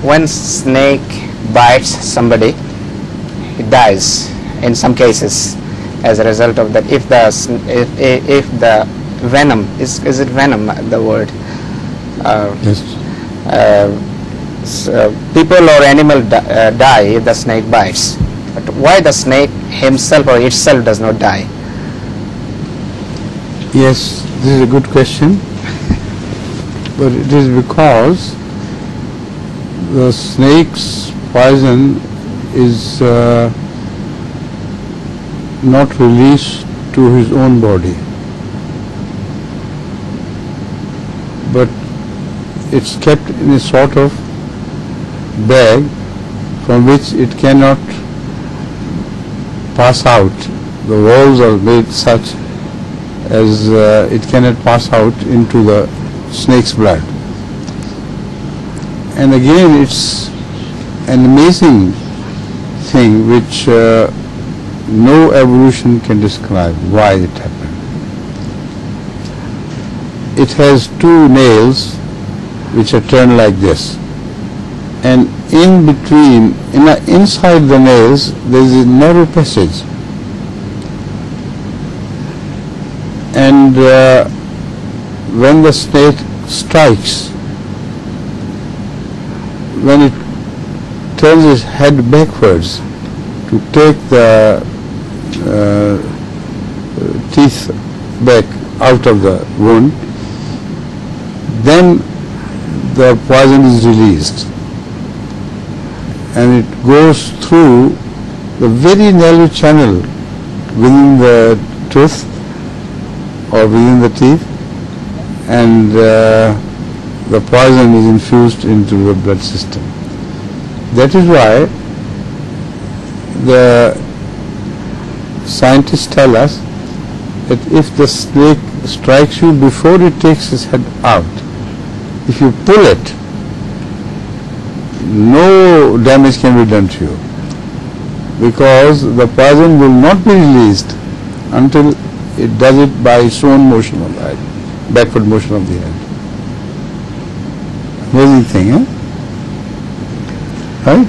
When snake bites somebody, it dies in some cases as a result of that. If the venom is it venom the word? Yes. People or animal die if the snake bites. But why the snake himself or itself does not die? Yes, this is a good question. But it is because the snake's poison is not released to his own body, but it's kept in a sort of bag from which it cannot pass out. The walls are made such as it cannot pass out into the snake's blood. And again, it's an amazing thing which no evolution can describe why it happened. It has two nails which are turned like this, and in between, inside the nails, there is a narrow passage, and when the snake strikes, when it turns its head backwards to take the teeth back out of the wound, then the poison is released, and it goes through the very narrow channel within the tooth or within the teeth, and the poison is infused into the blood system. That is why the scientists tell us that if the snake strikes you before it takes its head out, if you pull it, no damage can be done to you, because the poison will not be released until it does it by its own motion of the head, backward motion of the head. Amazing thing, huh? Right?